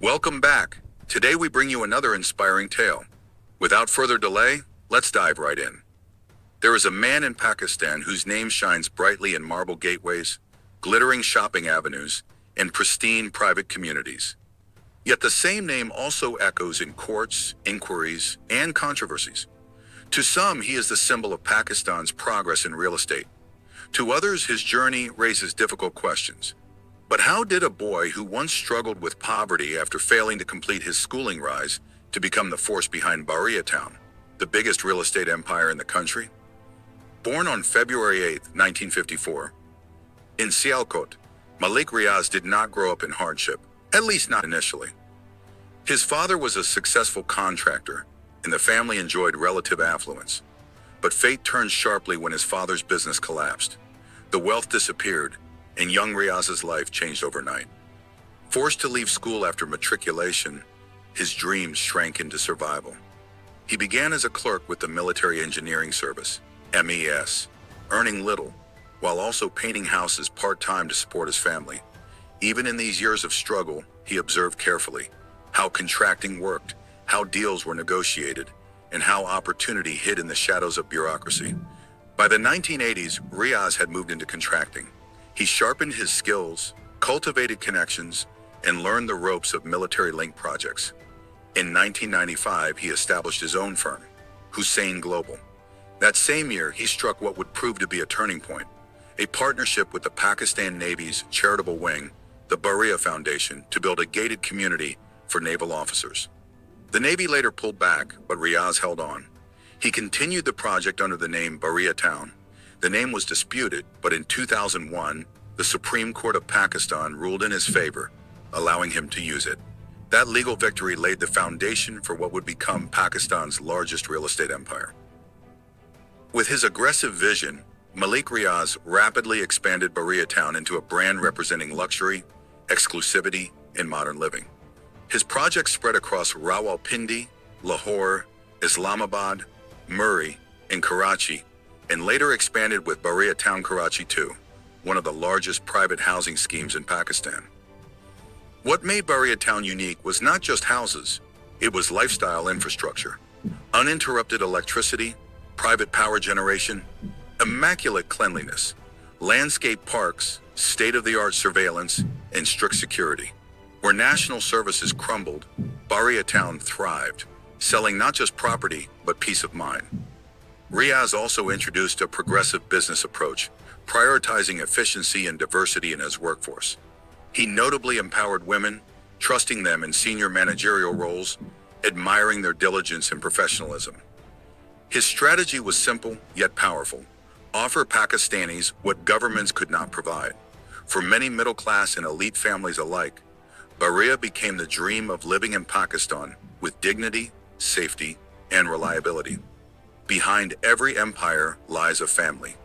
Welcome back. Today we bring you another inspiring tale. Without further delay, let's dive right in. There is a man in Pakistan whose name shines brightly in marble gateways, glittering shopping avenues, and pristine private communities. Yet the same name also echoes in courts, inquiries, and controversies. To some, he is the symbol of Pakistan's progress in real estate. To others, his journey raises difficult questions. But how did a boy who once struggled with poverty after failing to complete his schooling rise to become the force behind Bahria Town, the biggest real estate empire in the country? Born on February 8, 1954, in Sialkot, Malik Riaz did not grow up in hardship, at least not initially. His father was a successful contractor, and the family enjoyed relative affluence. But fate turned sharply when his father's business collapsed. The wealth disappeared, and young Riaz's life changed overnight. Forced to leave school after matriculation, his dreams shrank into survival. He began as a clerk with the Military Engineering Service, MES, earning little, while also painting houses part-time to support his family. Even in these years of struggle, he observed carefully how contracting worked, how deals were negotiated, and how opportunity hid in the shadows of bureaucracy. By the 1980s, Riaz had moved into contracting. He sharpened his skills, cultivated connections, and learned the ropes of military-linked projects. In 1995, he established his own firm, Hussain Global. That same year, he struck what would prove to be a turning point, a partnership with the Pakistan Navy's charitable wing, the Bahria Foundation, to build a gated community for naval officers. The Navy later pulled back, but Riaz held on. He continued the project under the name Bahria Town. The name was disputed, but in 2001, the Supreme Court of Pakistan ruled in his favor, allowing him to use it. That legal victory laid the foundation for what would become Pakistan's largest real estate empire. With his aggressive vision, Malik Riaz rapidly expanded Bahria Town into a brand representing luxury, exclusivity, and modern living. His projects spread across Rawalpindi, Lahore, Islamabad, Murree, and Karachi, and later expanded with Bahria Town Karachi too, one of the largest private housing schemes in Pakistan. What made Bahria Town unique was not just houses, it was lifestyle infrastructure. Uninterrupted electricity, private power generation, immaculate cleanliness, landscape parks, state-of-the-art surveillance, and strict security. Where national services crumbled, Bahria Town thrived, selling not just property, but peace of mind. Riaz also introduced a progressive business approach, prioritizing efficiency and diversity in his workforce. He notably empowered women, trusting them in senior managerial roles, admiring their diligence and professionalism. His strategy was simple yet powerful: offer Pakistanis what governments could not provide. For many middle-class and elite families alike, Bahria became the dream of living in Pakistan with dignity, safety, and reliability. Behind every empire lies a family.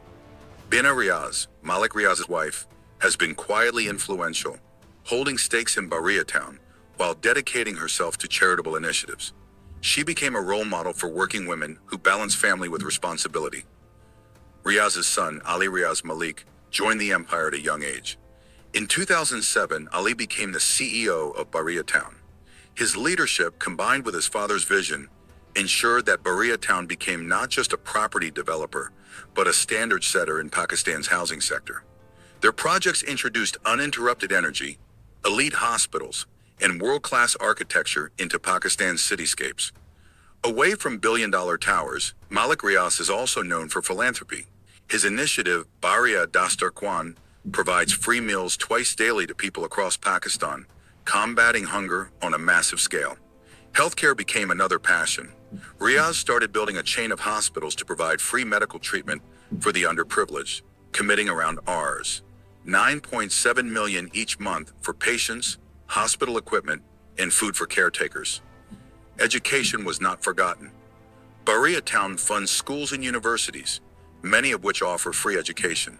Bina Riaz, Malik Riaz's wife, has been quietly influential, holding stakes in Bahria Town while dedicating herself to charitable initiatives. She became a role model for working women who balance family with responsibility. Riaz's son, Ali Riaz Malik, joined the empire at a young age. In 2007, Ali became the CEO of Bahria Town. His leadership, combined with his father's vision, ensured that Bahria Town became not just a property developer, but a standard setter in Pakistan's housing sector. Their projects introduced uninterrupted energy, elite hospitals, and world-class architecture into Pakistan's cityscapes. Away from billion-dollar towers, Malik Riaz is also known for philanthropy. His initiative, Bahria Town, provides free meals twice daily to people across Pakistan, combating hunger on a massive scale. Healthcare became another passion. Riaz started building a chain of hospitals to provide free medical treatment for the underprivileged, committing around Rs. 9.7 million each month for patients, hospital equipment, and food for caretakers. Education was not forgotten. Bahria Town funds schools and universities, many of which offer free education.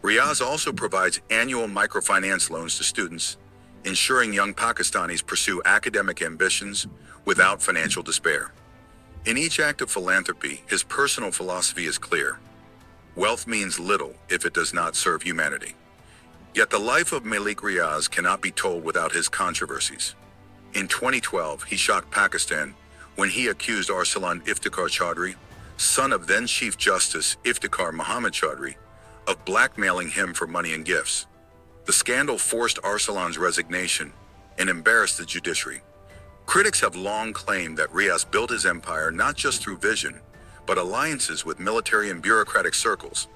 Riaz also provides annual microfinance loans to students, ensuring young Pakistanis pursue academic ambitions without financial despair. In each act of philanthropy, his personal philosophy is clear: wealth means little if it does not serve humanity. Yet the life of Malik Riaz cannot be told without his controversies. In 2012, he shocked Pakistan when he accused Arsalan Iftikhar Chaudhry, son of then Chief Justice Iftikhar Muhammad Chaudhry, of blackmailing him for money and gifts. The scandal forced Arsalan's resignation and embarrassed the judiciary. Critics have long claimed that Riaz built his empire not just through vision, but alliances with military and bureaucratic circles,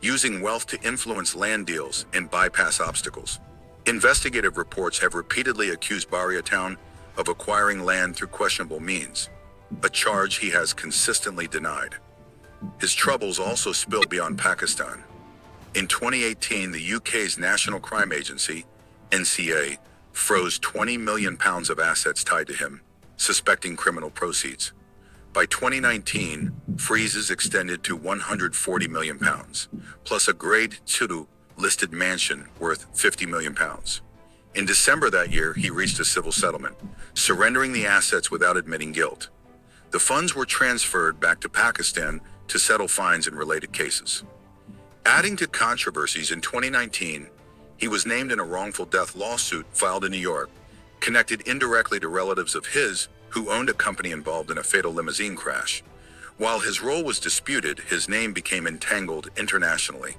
using wealth to influence land deals and bypass obstacles. Investigative reports have repeatedly accused Bahria Town of acquiring land through questionable means, a charge he has consistently denied. His troubles also spilled beyond Pakistan. In 2018, the UK's National Crime Agency, NCA, froze £20 million of assets tied to him, suspecting criminal proceeds. By 2019, freezes extended to £140 million, plus a Grade 2 listed mansion worth £50 million. In December that year, he reached a civil settlement, surrendering the assets without admitting guilt. The funds were transferred back to Pakistan to settle fines in related cases. Adding to controversies, in 2019, he was named in a wrongful death lawsuit filed in New York, connected indirectly to relatives of his who owned a company involved in a fatal limousine crash. While his role was disputed, his name became entangled internationally.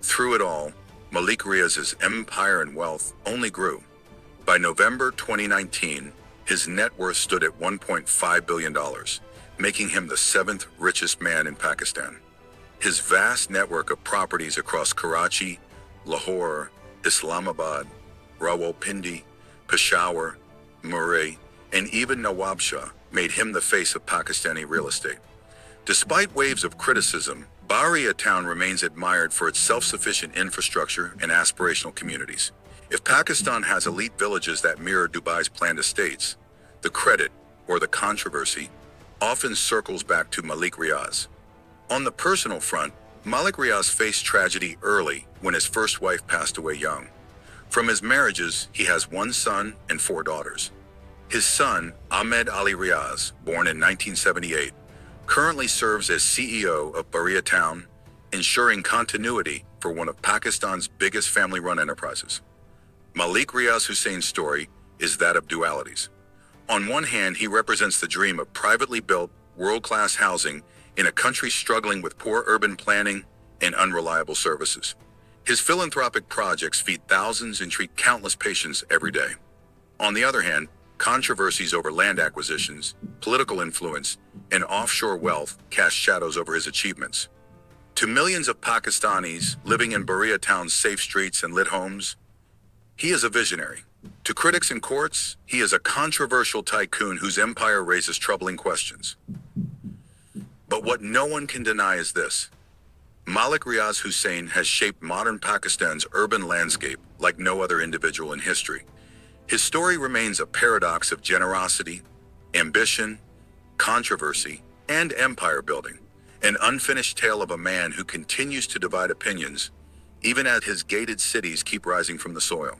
Through it all, Malik Riaz's empire and wealth only grew. By November 2019, his net worth stood at $1.5 billion, making him the seventh richest man in Pakistan. His vast network of properties across Karachi, Lahore, Islamabad, Rawalpindi, Peshawar, Murree, and even Nawabshah made him the face of Pakistani real estate. Despite waves of criticism, Bahria Town remains admired for its self-sufficient infrastructure and aspirational communities. If Pakistan has elite villages that mirror Dubai's planned estates, the credit, or the controversy, often circles back to Malik Riaz. On the personal front, Malik Riaz faced tragedy early when his first wife passed away young. From his marriages, he has one son and 4 daughters. His son, Ahmed Ali Riaz, born in 1978, currently serves as CEO of Bahria Town, ensuring continuity for one of Pakistan's biggest family-run enterprises. Malik Riaz Hussain's story is that of dualities. On one hand, he represents the dream of privately built, world-class housing in a country struggling with poor urban planning and unreliable services. His philanthropic projects feed thousands and treat countless patients every day. On the other hand, controversies over land acquisitions, political influence, and offshore wealth cast shadows over his achievements. To millions of Pakistanis living in Bahria Town's safe streets and lit homes, he is a visionary. To critics in courts, he is a controversial tycoon whose empire raises troubling questions. But what no one can deny is this: Malik Riaz Hussain has shaped modern Pakistan's urban landscape like no other individual in history. His story remains a paradox of generosity, ambition, controversy, and empire building, an unfinished tale of a man who continues to divide opinions, even as his gated cities keep rising from the soil.